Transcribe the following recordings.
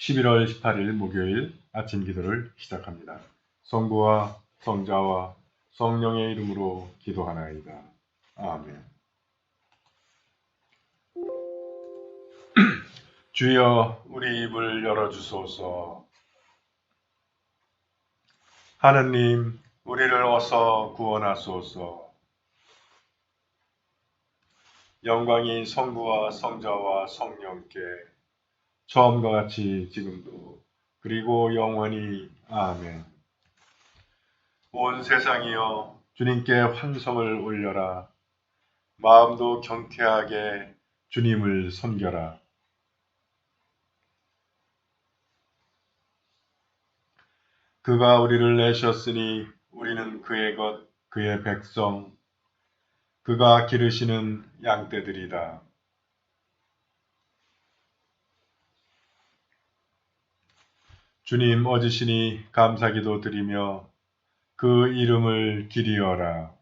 11월 18일 목요일 아침 기도를 시작합니다. 성부와 성자와 성령의 이름으로 기도하나이다. 아멘. 주여 우리 입을 열어주소서. 하느님 우리를 어서 구원하소서. 영광이 성부와 성자와 성령께 처음과 같이 지금도 그리고 영원히 아멘. 온 세상이여 주님께 환성을 올려라. 마음도 경쾌하게 주님을 섬겨라. 그가 우리를 내셨으니 우리는 그의 것, 그의 백성, 그가 기르시는 양떼들이다. 주님 얻으시니 감사기도 드리며 그 이름을 기리어라.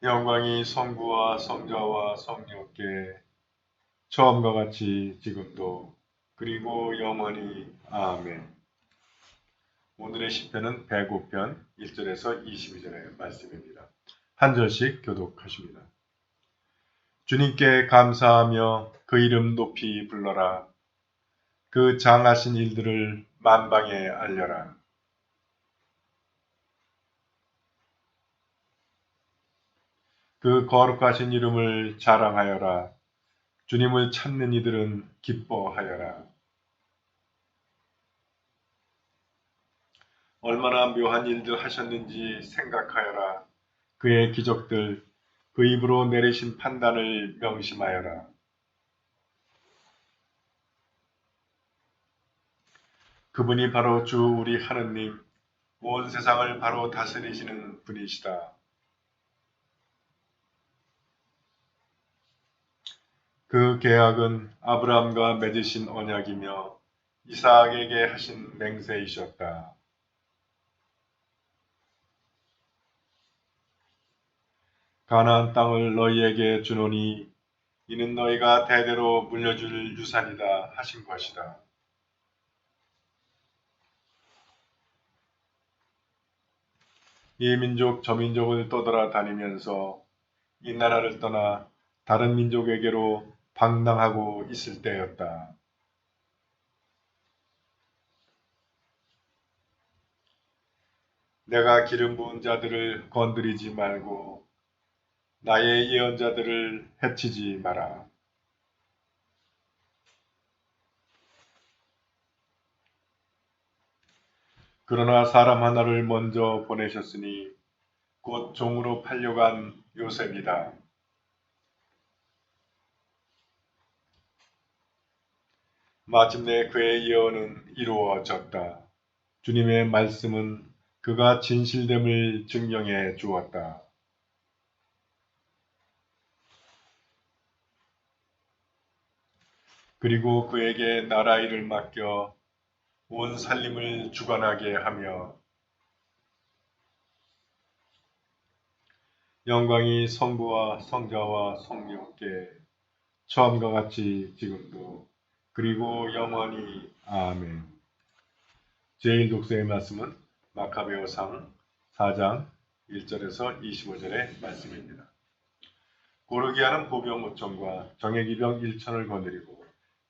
영광이 성부와 성자와 성령께 처음과 같이 지금도 그리고 영원히 아멘. 오늘의 시편은 105편 1절에서 22절의 말씀입니다. 한 절씩 교독하십니다. 주님께 감사하며 그 이름 높이 불러라. 그 장하신 일들을 만방에 알려라. 그 거룩하신 이름을 자랑하여라. 주님을 찾는 이들은 기뻐하여라. 얼마나 묘한 일들 하셨는지 생각하여라. 그의 기적들, 그 입으로 내리신 판단을 명심하여라. 그분이 바로 주 우리 하느님, 온 세상을 바로 다스리시는 분이시다. 그 계약은 아브라함과 맺으신 언약이며 이삭에게 하신 맹세이셨다. 가나안 땅을 너희에게 주노니 이는 너희가 대대로 물려줄 유산이다 하신 것이다. 이 민족 저 민족을 떠돌아다니면서 이 나라를 떠나 다른 민족에게로 방랑하고 있을 때였다. 내가 기름 부은 자들을 건드리지 말고 나의 예언자들을 해치지 마라. 그러나 사람 하나를 먼저 보내셨으니 곧 종으로 팔려간 요셉이다. 마침내 그의 예언은 이루어졌다. 주님의 말씀은 그가 진실됨을 증명해 주었다. 그리고 그에게 나라 일을 맡겨 온 살림을 주관하게 하며 영광이 성부와 성자와 성령께 처음과 같이 지금도 그리고 영원히 아멘. 제1독서의 말씀은 마카베오상 4장 1절에서 25절의 말씀입니다. 고르기아는 보병 5천과 정예기병 1천을 거느리고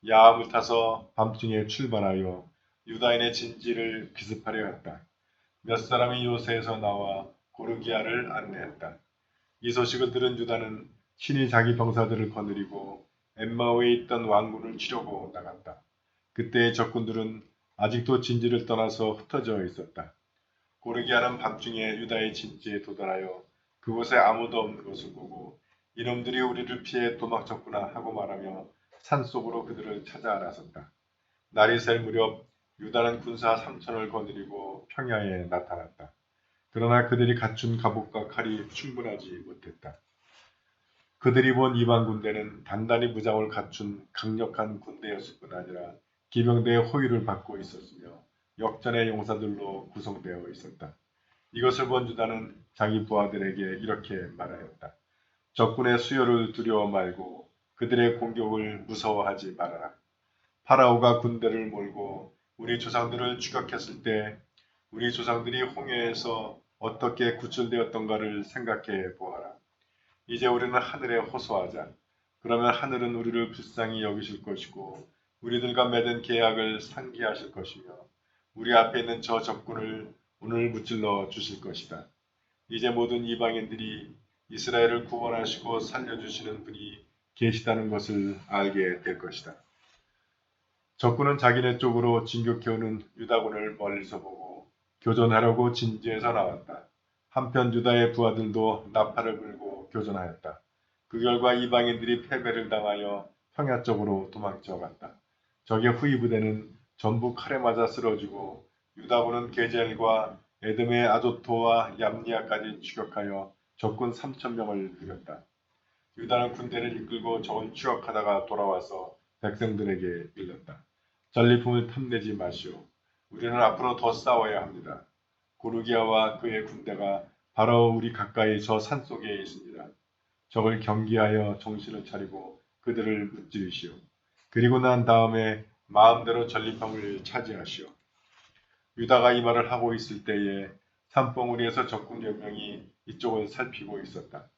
야합을 타서 밤중에 출발하여 유다인의 진지를 기습하려 했다. 몇 사람이 요새에서 나와 고르기아를 안내했다. 이 소식을 들은 유다는 친히 자기 병사들을 거느리고 엠마오에 있던 왕군을 치려고 나갔다. 그때의 적군들은 아직도 진지를 떠나서 흩어져 있었다. 고르기아는 밤중에 유다의 진지에 도달하여 그곳에 아무도 없는 것을 보고 이놈들이 우리를 피해 도망쳤구나 하고 말하며 산속으로 그들을 찾아 나섰다. 날이 셀 무렵 유다는 군사 3천을 거느리고 평야에 나타났다. 그러나 그들이 갖춘 갑옷과 칼이 충분하지 못했다. 그들이 본 이방 군대는 단단히 무장을 갖춘 강력한 군대였을 뿐 아니라 기병대의 호위를 받고 있었으며 역전의 용사들로 구성되어 있었다. 이것을 본 유다는 자기 부하들에게 이렇게 말하였다. 적군의 수요를 두려워 말고 그들의 공격을 무서워하지 말아라. 파라오가 군대를 몰고 우리 조상들을 추격했을 때 우리 조상들이 홍해에서 어떻게 구출되었던가를 생각해 보아라. 이제 우리는 하늘에 호소하자. 그러면 하늘은 우리를 불쌍히 여기실 것이고 우리들과 맺은 계약을 상기하실 것이며 우리 앞에 있는 저 적군을 오늘 무찔러 주실 것이다. 이제 모든 이방인들이 이스라엘을 구원하시고 살려주시는 분이 계시다는 것을 알게 될 것이다. 적군은 자기네 쪽으로 진격해오는 유다군을 멀리서 보고 교전하려고 진지에서 나왔다. 한편 유다의 부하들도 나팔을 불고 교전하였다. 그 결과 이방인들이 패배를 당하여 평야 쪽으로 도망쳐 갔다. 적의 후위 부대는 전부 칼에 맞아 쓰러지고 유다군은 게젤과 에돔의 아조토와 얌니아까지 추격하여 적군 3,000명을 죽였다. 유다는 군대를 이끌고 적을 추격하다가 돌아와서 백성들에게 일렀다. 전리품을 탐내지 마시오. 우리는 앞으로 더 싸워야 합니다. 고르기아와 그의 군대가 바로 우리 가까이 저 산속에 있습니다. 적을 경계하여 정신을 차리고 그들을 무찌르시오. 그리고 난 다음에 마음대로 전리품을 차지하시오. 유다가 이 말을 하고 있을 때에 산봉우리에서 적군 몇 명이 이쪽을 살피고 있었다.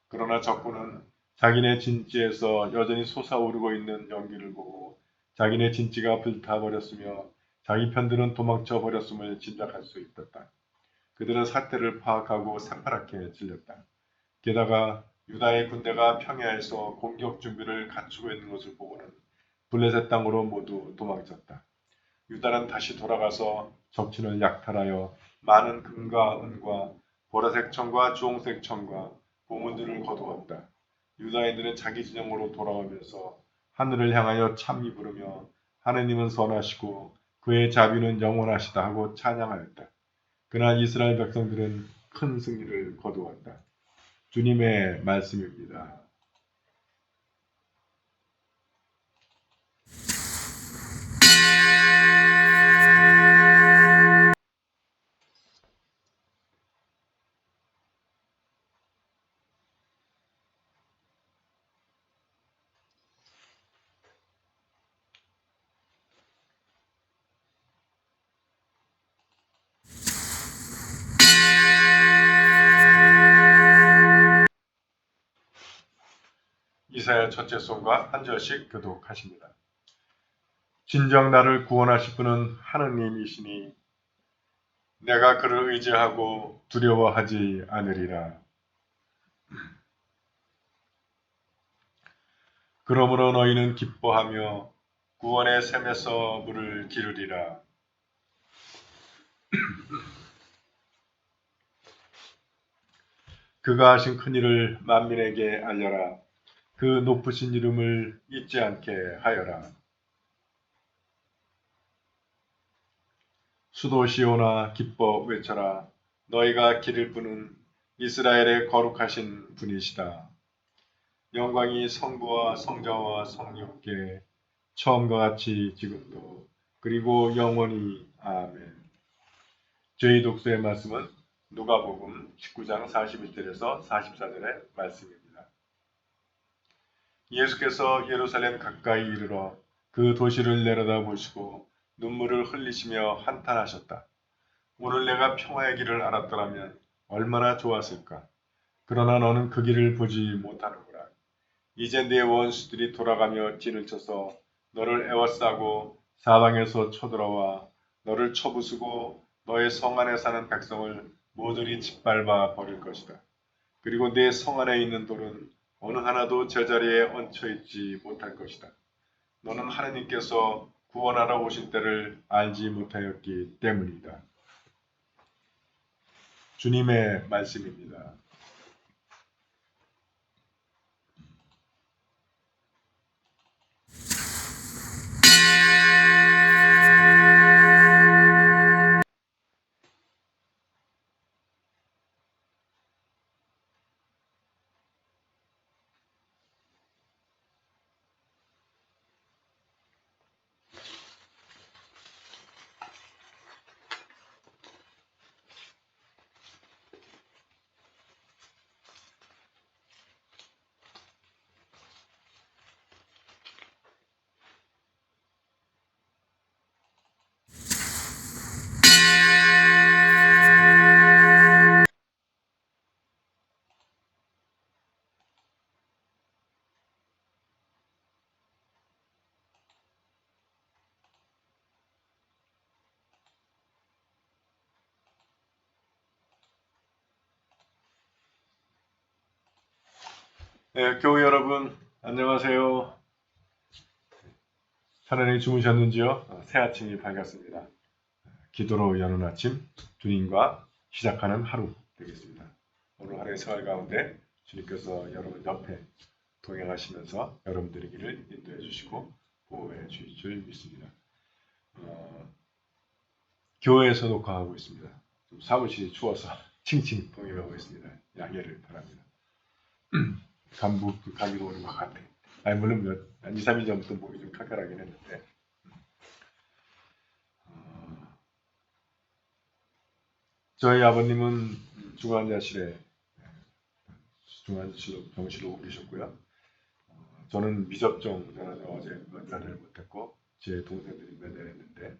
그러나 적군은 자기네 진지에서 여전히 솟아오르고 있는 연기를 보고 자기네 진지가 불타버렸으며 자기 편들은 도망쳐 버렸음을 짐작할 수 있었다. 그들은 사태를 파악하고 새파랗게 질렸다. 게다가 유다의 군대가 평야에서 공격 준비를 갖추고 있는 것을 보고는 블레셋 땅으로 모두 도망쳤다. 유다는 다시 돌아가서 적진을 약탈하여 많은 금과 은과 보라색 천과 주홍색 천과 보물들을 거두었다. 유다인들은 자기 진영으로 돌아오면서 하늘을 향하여 참이 부르며 하느님은 선하시고 그의 자비는 영원하시다 하고 찬양하였다. 그러나 이스라엘 백성들은 큰 승리를 거두었다. 주님의 말씀입니다. 이사야 첫째 송과 한 절씩 교독하십니다. 진정 나를 구원하실 분은 하느님이시니 내가 그를 의지하고 두려워하지 않으리라. 그러므로 너희는 기뻐하며 구원의 샘에서 물을 기르리라. 그가 하신 큰 일을 만민에게 알려라. 그 높으신 이름을 잊지 않게 하여라. 수도 시온아 기뻐 외쳐라. 너희가 기를 분은 이스라엘의 거룩하신 분이시다. 영광이 성부와 성자와 성령께 처음과 같이 지금도 그리고 영원히 아멘. 저희 독서의 말씀은 누가복음 19장 41절에서 44절의 말씀입니다. 예수께서 예루살렘 가까이 이르러 그 도시를 내려다보시고 눈물을 흘리시며 한탄하셨다. 오늘 내가 평화의 길을 알았더라면 얼마나 좋았을까. 그러나 너는 그 길을 보지 못하는구나. 이제 내 원수들이 돌아가며 진을 쳐서 너를 에워싸고 사방에서 쳐들어와 너를 쳐부수고 너의 성 안에 사는 백성을 모조리 짓밟아 버릴 것이다. 그리고 내 성 안에 있는 돌은 어느 하나도 제자리에 얹혀 있지 못할 것이다. 너는 하느님께서 구원하러 오실 때를 알지 못하였기 때문이다. 주님의 말씀입니다. 네, 교우 여러분, 안녕하세요. 하나님 주무셨는지요? 새 아침이 밝았습니다. 기도로 여는 아침, 주님과 시작하는 하루 되겠습니다. 오늘 하루의 생활 가운데 주님께서 여러분 옆에 동행하시면서 여러분들의 길을 인도해 주시고 보호해 주실 줄 믿습니다. 교회에서 녹화하고 있습니다. 좀 사무실이 추워서 칭칭 동행하고 있습니다. 양해를 바랍니다. 감기도 오는 것 같아. 아니, 물론 한 2, 3일 전부터 목이 좀 칼칼하긴 했는데 저희 아버님은 중환자실로 병실로 옮기셨고요. 저는 미접종 전화를 어제 면회를 못했고 제 동생들이 면회를 했는데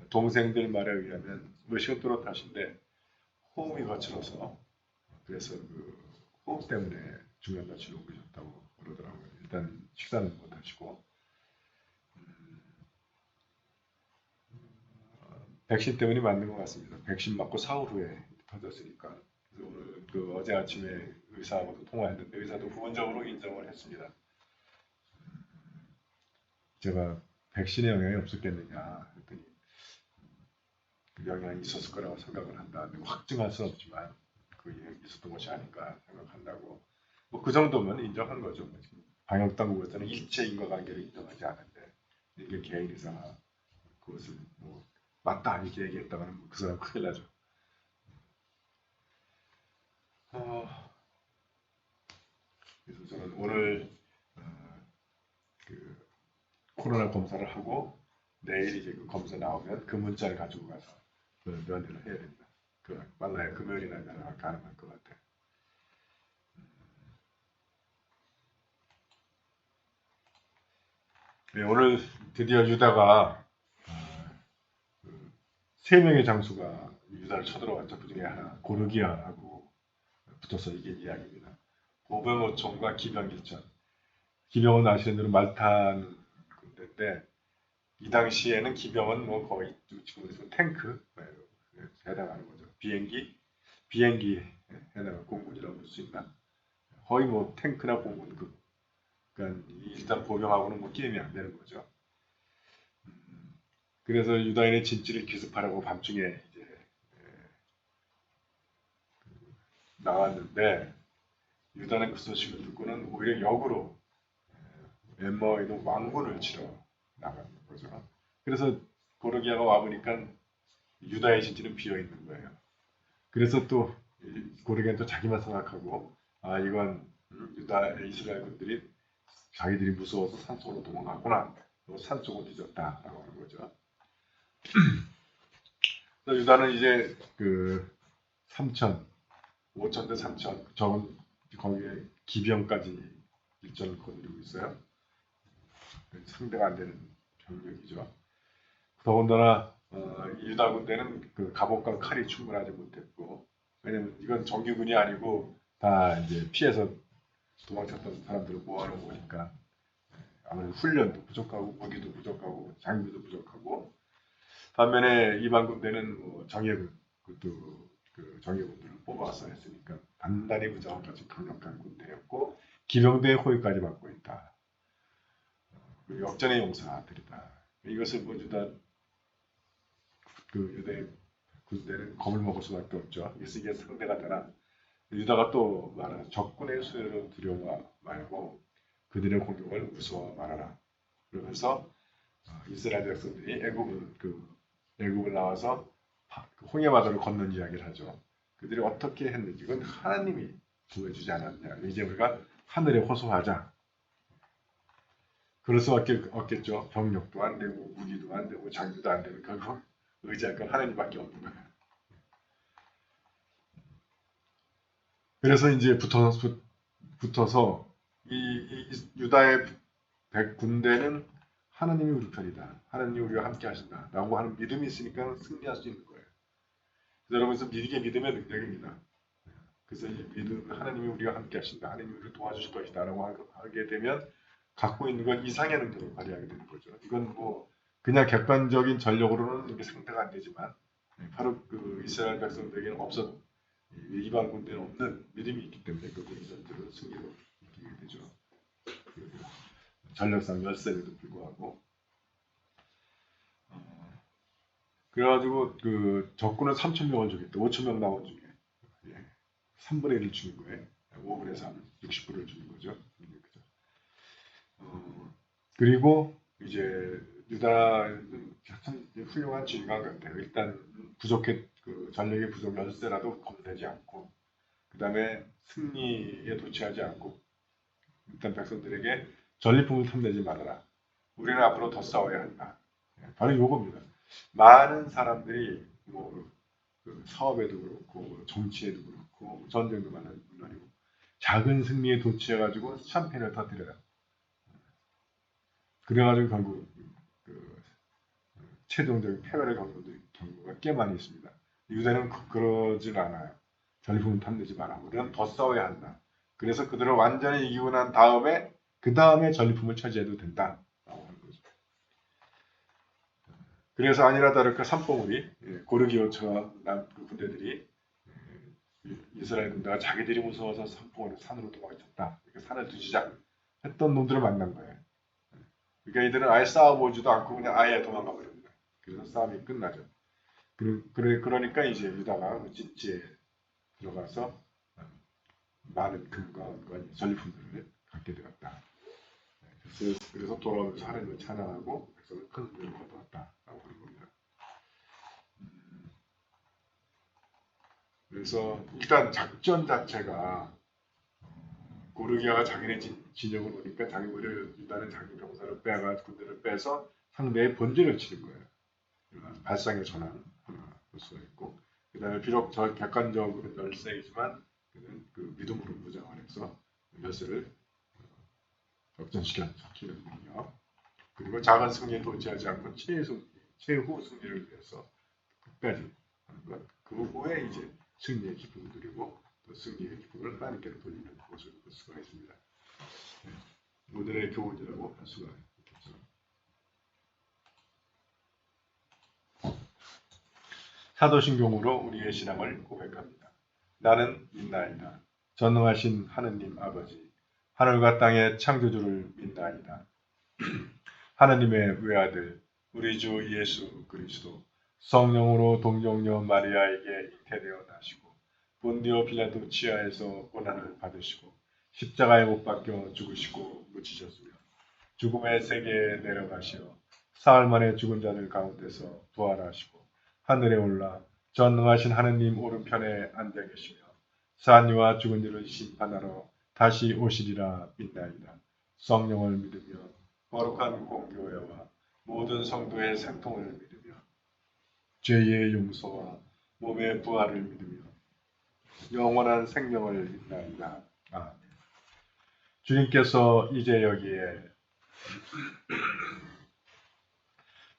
동생들 말에 의하면 의식은 뚜렷하신데 호흡이 거칠어서 그래서 그 호흡 때문에 중환자실로 옮기셨다고 그러더라고요. 일단 식사는 못하시고 백신 때문에 맞는 것 같습니다. 백신 맞고 사흘 후에 터졌으니까. 그래서 오늘 어제 아침에 의사하고도 통화했는데 의사도 부분적으로 인정을 했습니다. 제가 백신에 영향이 없었겠느냐 했더니 영향이 있었을 거라고 생각을 한다. 확증할 수는 없지만 그 있었던 것이 아닌가 생각한다고. 뭐 그 정도면 인정한 거죠. 방역 당국에서는 일체 인과관계를 인정하지 않는데 이게 개인 의사가 그것을 뭐 맞다 아니게 얘기했다가는 그 사람 큰일 나죠. 어, 그래서 저는 오늘 그 코로나 검사를 하고 내일 이제 그 검사 나오면 그 문자를 가지고 가서 그 면회를 해야 됩니다. 그 빨라야 금요일이나 면회가 가능할 것 같아요. 네, 오늘 드디어 유다가 세 명의 장수가 유다를 쳐들어왔죠. 그 중에 하나 고르기아하고 붙어서 이긴 이야기입니다. 보병오총과 기병일전. 기병은 아시는 대로 말탄 군대인데 이 당시에는 기병은 뭐 거의 지금 탱크 해당하는 거죠. 비행기 해당하는 공군이라고 볼 수 있나? 거의 뭐 탱크나 공군급. 그러니까 일단 보병하고는 뭐 게임이 안 되는 거죠. 그래서 유다인의 진지를 기습하라고 밤중에 이제 나왔는데 유다는 그 소식을 듣고는 오히려 역으로 엠마오에도 왕군을 치러 나가는 거죠. 그래서 고르기아가 와보니까 유다의 진지는 비어 있는 거예요. 그래서 또 고르기아는 또 자기만 생각하고 아 이건 유다 이스라엘 군들이 자기들이 무서워서 산속으로 도망갔구나. 산속으로 뒤졌다라고 하는 거죠. 그래서 유다는 이제 그 3천, 5천 대 3천, 적은 거기에 기병까지 일전을 거느리고 있어요. 상대가 안 되는 병력이죠. 더군다나 유다 군대는 그 갑옷과 칼이 충분하지 못했고, 왜냐면 이건 정규군이 아니고 다 이제 피해서 도망쳤던 사람들을 모아놓은 거니까 아무래도 훈련도 부족하고 무기도 부족하고 장비도 부족하고 반면에 이방 군대는 뭐 정예군 그것도 그 정예군들을 뽑아서 했으니까 단단히 무장까지 강력한 군대였고 기병대의 호위까지 받고 있다. 역전의 용사들이다. 이것을 뭐 유대 군대는 겁을 먹을 수밖에 없죠. 이게 상대가 되나 유다가 또 말하는 적군의 수요를 두려워 말고 그들의 공격을 무서워 말하라. 그러면서 이스라엘 백성들이 애굽을 나와서 홍해 바다를 건넌 이야기를 하죠. 그들이 어떻게 했는지 그건 하나님이 구해주지 않았냐. 이제 우리가 하늘에 호소하자. 그럴 수밖에 없겠죠. 병력도 안 되고 무기도 안 되고 장비도 안 되고 결국 의지할 건 하나님밖에 없는 거예요. 그래서 이제 붙어서 유다의 군대는 하나님이 우리 편이다. 하나님이 우리와 함께 하신다. 라고 하는 믿음이 있으니까 승리할 수 있는 거예요. 여러분께서 이게 믿음의 능력입니다. 그래서 이 믿음, 하나님이 우리와 함께 하신다. 하나님이 우리를 도와주실 것이다. 라고 하게 되면 갖고 있는 건 이상의 능력을 발휘하게 되는 거죠. 이건 뭐 그냥 객관적인 전력으로는 이게 상대가 안 되지만 바로 그 이스라엘 백성들에게는 이방 군대는 없는 믿음이 있기 때문에 그 군전들을 승리로 하게 되죠. 전력상 열세에도 불구하고. 그래가지고 그 적군은 3,000명을 죽였다. 5,000명 나온 중에 3분의 1을 죽인 거예요. 5분의 3, 60%를 죽인 거죠. 그리고 이제 유다는 참 훌륭한 지휘관 같아요. 일단 그 전력이 부족 열세라도 겁내지 않고, 그 다음에 승리에 도취하지 않고, 일단 백성들에게 전리품을 탐내지 말아라. 우리는 앞으로 더 싸워야 한다. 바로 요겁니다. 많은 사람들이 그 사업에도 그렇고 정치에도 그렇고 전쟁도 물론이고 작은 승리에 도취해가지고 샴페인을 터뜨려요. 그래가지고 결국 그 최종적인 패배를 겪는 경우가 꽤 많이 있습니다. 유대는 그러진 않아요. 전리품을 탐내지 마라. 우리는 더 싸워야 한다. 그래서 그들을 완전히 이기고 난 다음에 그 다음에 전리품을 차지해도 된다. 그래서 아니라 다를까 산봉우리 고르기오처럼 그 군대들이 이스라엘 군대가 자기들이 무서워서 산으로 도망쳤다. 그러니까 산을 뒤지자 했던 놈들을 만난 거예요. 그러니까 이들은 아예 싸워보지도 않고 그냥 아예 도망가 버립니다. 그래서 싸움이 끝나죠. 그러니까 이제 유다가 집지에 들어가서 많은 금과 은과 전리품들을 갖게 되었다. 그래서 돌아오면서 하나님을 찬양하고 백성을 큰 승리를 거두었다라고 하는 겁니다. 그래서 일단 작전 자체가 고르기아가 자기네 진영을 오니까 자기 오히려 유다는 자기 병사를 빼가 군대를 빼서 상대의 본진을 치는 거예요. 발상의 전환 볼 수가 있고, 그 다음에 비록 객관적으로 열세이지만 그는 그 믿음으로 무장을 해서 열세를 역전시키는 능력, 그리고 작은 승리에 도취하지 않고 최후 승리를 위해서 끝까지 하는 것. 그 후에 이제 승리의 기쁨을 누리고 또 승리의 기쁨을 하나님께로 돌리는 것을 볼 수가 있습니다. 오늘의 교훈이라고 할 수가 있겠죠. 사도신경으로 우리의 신앙을 고백합니다. 나는 믿나이다. 전능하신 하느님 아버지, 하늘과 땅의 창조주를 믿나이다. 하느님의 외아들 우리 주 예수 그리스도 성령으로 동정녀 마리아에게 잉태되어 나시고 본디오 빌라도 치하에서 고난을 받으시고 십자가에 못 박혀 죽으시고 묻히셨으며 죽음의 세계에 내려가시어 사흘 만에 죽은 자들 가운데서 부활하시고 하늘에 올라 전능하신 하느님 오른편에 앉아 계시며 산이와 죽은 이를 심판하러 다시 오시리라 믿나이다. 성령을 믿으며 거룩한 공교회와 모든 성도의 생통을 믿으며 죄의 용서와 몸의 부활을 믿으며 영원한 생명을 믿나이다. 아멘.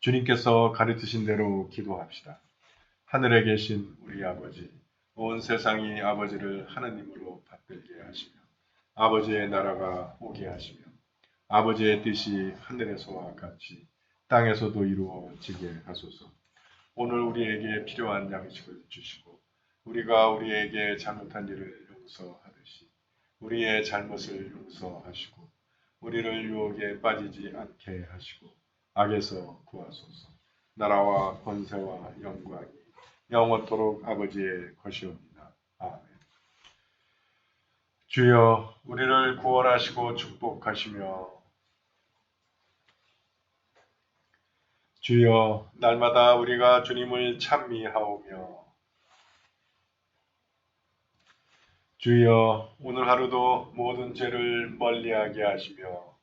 주님께서 가르치신 대로 기도합시다. 하늘에 계신 우리 아버지, 온 세상이 아버지를 하느님으로 받들게 하시며 아버지의 나라가 오게 하시며 아버지의 뜻이 하늘에서와 같이 땅에서도 이루어지게 하소서. 오늘 우리에게 필요한 양식을 주시고 우리가 우리에게 잘못한 일을 용서하듯이 우리의 잘못을 용서하시고 우리를 유혹에 빠지지 않게 하시고 악에서 구하소서. 나라와 권세와 영광이 영원토록 아버지의 것이옵니다. 아멘. 주여 우리를 구원하시고 축복하시며 주여 날마다 우리가 주님을 찬미하오며 주여 오늘 하루도 모든 죄를 멀리하게 하시며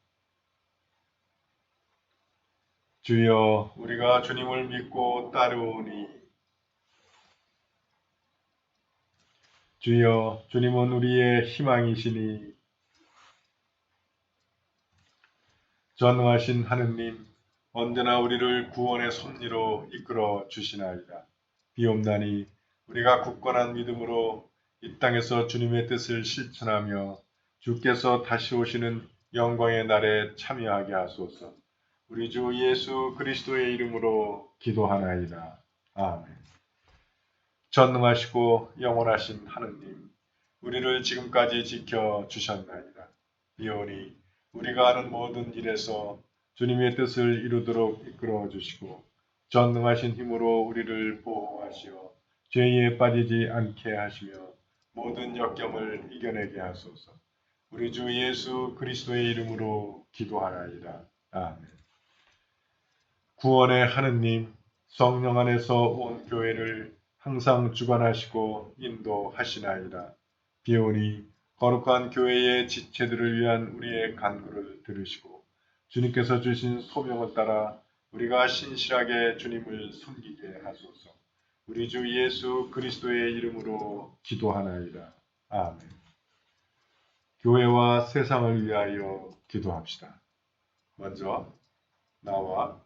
주여 우리가 주님을 믿고 따르오니 주여 주님은 우리의 희망이시니 전능하신 하느님 언제나 우리를 구원의 섭리로 이끌어 주시나이다. 비옵나니 우리가 굳건한 믿음으로 이 땅에서 주님의 뜻을 실천하며 주께서 다시 오시는 영광의 날에 참여하게 하소서. 우리 주 예수 그리스도의 이름으로 기도하나이다. 아멘. 전능하시고 영원하신 하느님, 우리를 지금까지 지켜 주셨나이다. 비오니 우리가 하는 모든 일에서 주님의 뜻을 이루도록 이끌어 주시고 전능하신 힘으로 우리를 보호하시어 죄에 빠지지 않게 하시며 모든 역경을 이겨내게 하소서. 우리 주 예수 그리스도의 이름으로 기도하나이다. 아멘. 구원의 하느님, 성령 안에서 온 교회를 항상 주관하시고 인도하시나이다. 비오니 거룩한 교회의 지체들을 위한 우리의 간구를 들으시고 주님께서 주신 소명을 따라 우리가 신실하게 주님을 섬기게 하소서. 우리 주 예수 그리스도의 이름으로 기도하나이다. 아멘. 교회와 세상을 위하여 기도합시다. 먼저 나와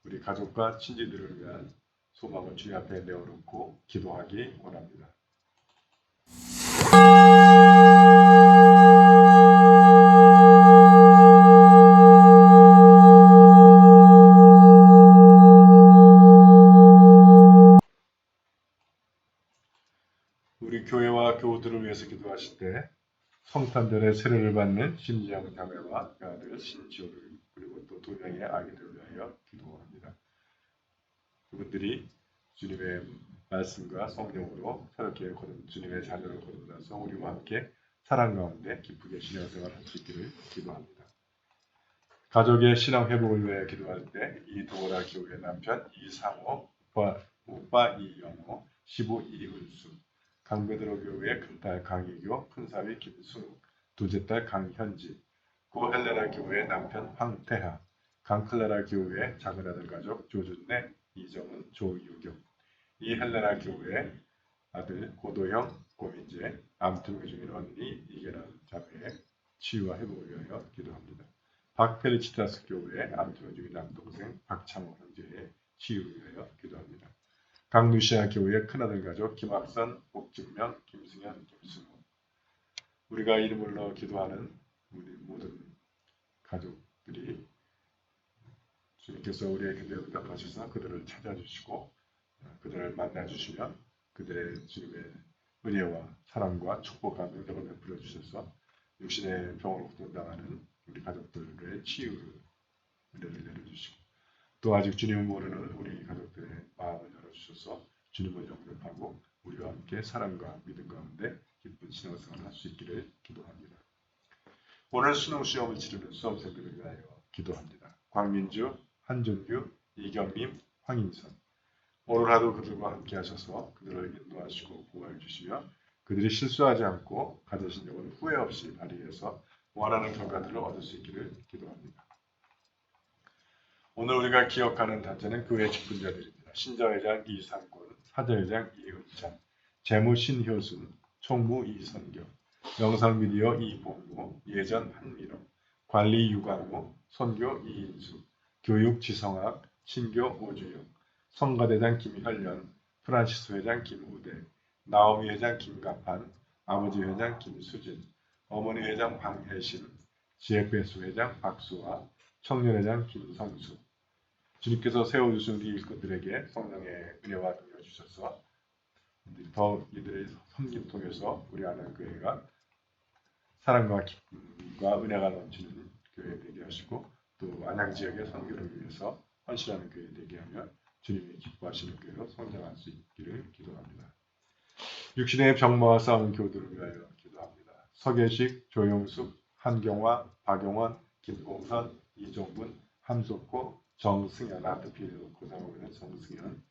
우리 가족과 친지들을 위한 소망을 주님 앞에 내어놓고 기도하기 원합니다. 우리 교회와 교우들을 위해서 기도하실 때 성탄절에 세례를 받는 심지영 자매와 그 아들 신지호를 그리고 또 두 명의 아기들을 위하여 기도합니다. 그분들이 주님의 말씀과 성령으로 새롭게 주님의 자녀를 거듭나서 우리와 함께 사랑 가운데 기쁘게 신앙생활을 할 수 있기를 기도합니다. 가족의 신앙 회복을 위해 기도할 때 이도라 교우의 남편 이상호, 오빠 이영호, 시부 이은수, 강베드로 교우의 큰딸 강희교, 큰사위 김순우, 둘째 딸 강현지, 고헬레라 교우의 남편 황태하, 강클레라 교우의 작은아들 가족 조준래, 이정은, 조유경, 이헬레나 교우의 아들 고도형, 고민재, 암투 중인 언니 이계란 자매의 치유와 회복을 위하여 기도합니다. 박페리치타스 교우의 암투 중인 남동생 박창호 형제의 치유를 위하여 기도합니다. 강루시아 교우의 큰아들 가족 김학선, 복증명, 김승현, 김승우, 우리가 이름을 넣어 기도하는 우리 모든 가족들이 주님께서 우리에게 응답하셔서 그들을 찾아주시고 그들을 만나주시며 그들의 주님의 은혜와 사랑과 축복과 능력을 베풀어 주셔서 육신의 병으로 고통당하는 우리 가족들의 치유를 은혜를 내려주시고 또 아직 주님을 모르는 우리 가족들의 마음을 열어주셔서 주님을 영접하고 우리와 함께 사랑과 믿음 가운데 기쁜 신앙생활을 할 수 있기를 기도합니다. 오늘 수능 시험을 치르는 수험생들을 위하여 기도합니다. 광민주, 한준규, 이경림, 황인선, 오늘 하루 그들과 함께 하셔서 그들을 인도하시고 보호해 주시며 그들이 실수하지 않고 가져신 영은 후회 없이 발휘해서 원하는 결과들을 얻을 수 있기를 기도합니다. 오늘 우리가 기억하는 단체는 교회 직분자들입니다. 신자회장 이상권, 사자회장 이은찬, 재무 신효순, 총무 이선경, 영상미디어 이봉무, 예전 한민호, 관리 유광호, 선교 이인수, 교육 지성학, 신교 오주영, 성가대장 김현련, 프란시스 회장 김우대, 나오미 회장 김가판, 아버지 회장 김수진, 어머니 회장 방혜신, 지혜배수 회장 박수아, 청년회장 김성수. 주님께서 세워주신 우리 일꾼들에게 성령의 은혜와 능력을 주셔서 더 이들의 섬김 통해서 우리 하나님교회가 사랑과 기쁨과 은혜가 넘치는 교회 되게 하시고 또 안양 지역의 선교를 위해서 헌신하는 교회 되게 하며 주님이 기뻐하시는 교회로 성장할 수 있기를 기도합니다. 육신의 병마와 싸우는 교우들을 위하여 기도합니다. 서계식, 조용숙, 한경화, 박용원, 김공선, 이종분, 함석호, 정승현, 아트피를 고생하고 있는 정승현,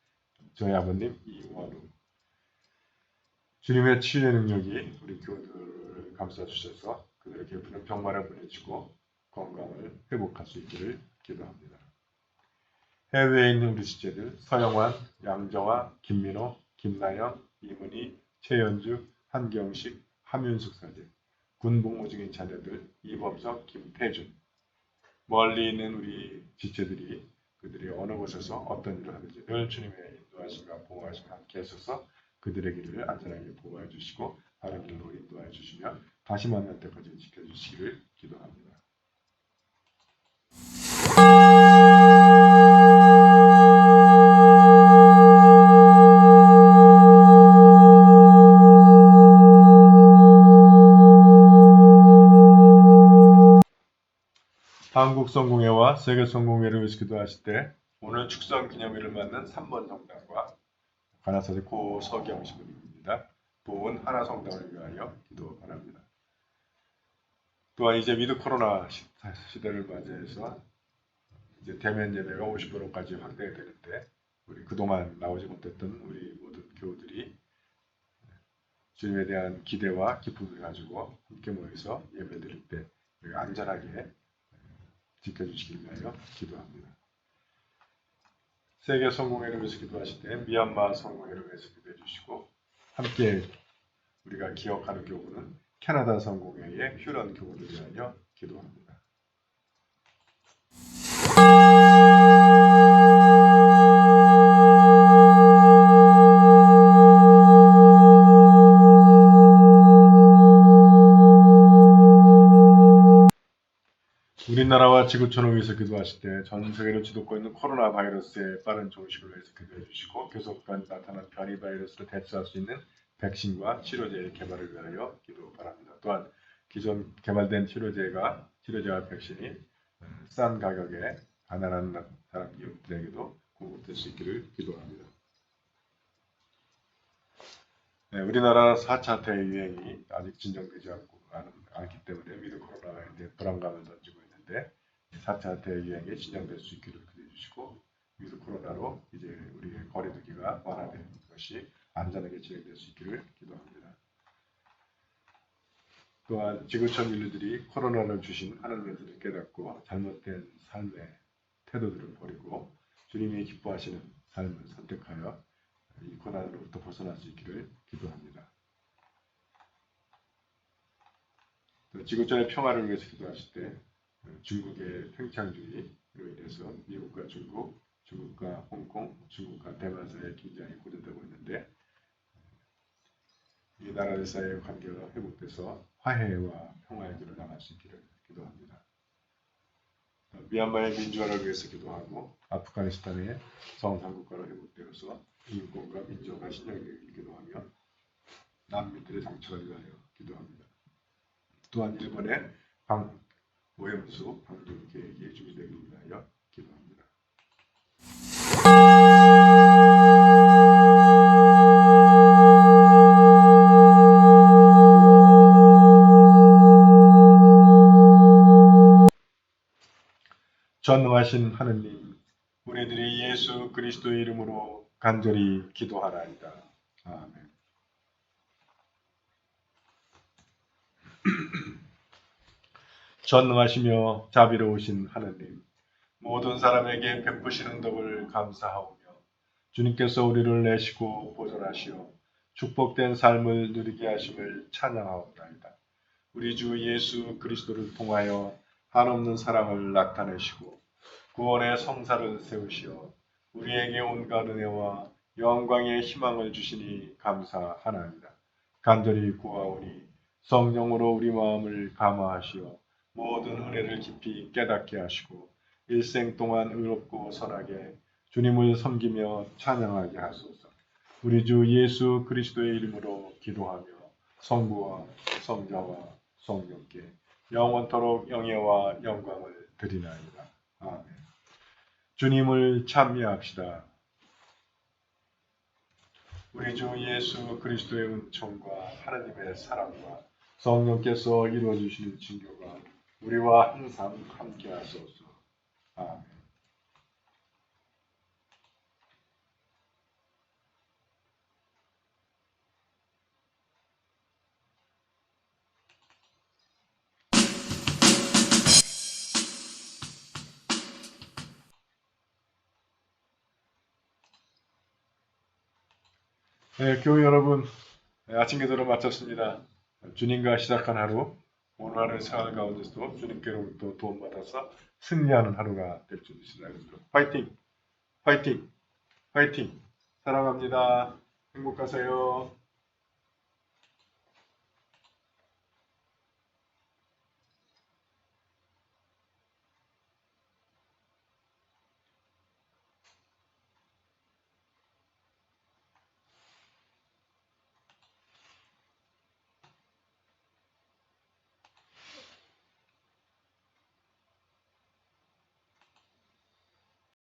저희 아버님 이원우. 주님의 치유의 능력이 우리 교우들을 감싸주셔서 그들의 괴푸는 병마를 보내주고 건강을 회복할 수 있기를 기도합니다. 해외에 있는 우리 지체들 서영환, 양정화, 김민호, 김나영, 이문희, 최연주, 한경식, 함윤숙 사제, 군복무 중인 자녀들 이범석, 김태준, 멀리 있는 우리 지체들이 그들이 어느 곳에서 어떤 일을 하든지 늘 주님의 인도하심과 보호하심과 함께 하셔서 그들의 길을 안전하게 보호해 주시고 바른 길로 인도해 주시며 다시 만날 때까지 지켜주시기를 기도합니다. 한국 성공회와 세계 성공회를 위해서 기도하실 때 오늘 축성 기념일을 맞는 3번 성당과 관아사제 고석영 신부님입니다. 본 하나 성당을 위하여 기도 바랍니다. 또한 이제 위드 코로나 시대를 맞이해서 이제 대면 예배가 50%까지 확대되는데 우리 그동안 나오지 못했던 우리 모든 교우들이 주님에 대한 기대와 기쁨을 가지고 함께 모여서 예배드릴 때 안전하게 지켜주시길 위하여 기도합니다. 세계 성공회를 위해서 기도하실 때 미얀마 성공회를 위해서 기도해 주시고 함께 우리가 기억하는 교구는 캐나다 성공회의 휴런 교구를 위하여 기도합니다. 우리나라와 지구촌을 위해서 기도하실 때 전 세계를 주도하고 있는 코로나 바이러스의 빠른 종식을 위해서 기도해 주시고 계속간 나타난 변이 바이러스를 대처할 수 있는 백신과 치료제의 개발을 위하여 기도 바랍니다. 또한 기존 개발된 치료제와 백신이 싼 가격에 가난한 사람들에게도 공급될 수 있기를 기도합니다. 네, 우리나라 4차 대유행이 아직 진정되지 않기 때문에 위드 코로나에 대해 불안감을 던지고 있는데 4차 대유행이 진정될 수 있기를 기도해 주시고 위드 코로나로 이제 우리의 거리두기가 완화되는 것이 안전하게 진행될 수 있기를 기도합니다. 또한 지구촌 인류들이 코로나를 주신 하나님의 뜻을 깨닫고 잘못된 삶의 태도들을 버리고 주님이 기뻐하시는 삶을 선택하여 이 고난으로부터 벗어날 수 있기를 기도합니다. 지구촌의 평화를 위해서 기도하실 때 중국의 팽창주의로 인해서 미국과 중국과 홍콩, 중국과 대만 사이의 긴장이 고조되고 있는데 이 나라들 사이의 관계가 회복돼서 화해와 평화의 길을 나갈 수 있기를 기도합니다. 미얀마의 민주화를 위해서 기도하고 아프가니스탄의 정상국가로 회복되어서 인권과 민주화가 신장되기를 기도하며 난민들의 정착을 위하여 기도합니다. 또한 일본의 오염수 방류 계획이 준비되기를 위하여 기도합니다. 전능하신 하느님, 우리들이 예수 그리스도의 이름으로 간절히 기도하나이다. 아멘. 전능하시며 자비로우신 하느님, 모든 사람에게 베푸시는 덕을 감사하오며 주님께서 우리를 내시고 보존하시어 축복된 삶을 누리게 하심을 찬양하옵나이다. 우리 주 예수 그리스도를 통하여 한없는 사랑을 나타내시고 구원의 성사를 세우시어 우리에게 온갖 은혜와 영광의 희망을 주시니 감사하나이다. 간절히 구하오니 성령으로 우리 마음을 감화하시어 모든 은혜를 깊이 깨닫게 하시고 일생 동안 의롭고 선하게 주님을 섬기며 찬양하게 하소서. 우리 주 예수 그리스도의 이름으로 기도하며 성부와 성자와 성령께 영원토록 영예와 영광을 드리나이다. 아멘. 주님을 찬미합시다. 우리 주 예수 그리스도의 은총과 하나님의 사랑과 성령께서 이루어주시는 증거가 우리와 항상 함께 하소서. 아멘. 네, 교회 여러분, 아침 기도를 마쳤습니다. 주님과 시작한 하루, 오늘 하루의 생활 가운데서도 주님께로부터 도움받아서 승리하는 하루가 될 줄 믿습니다. 파이팅! 파이팅! 파이팅! 사랑합니다. 행복하세요.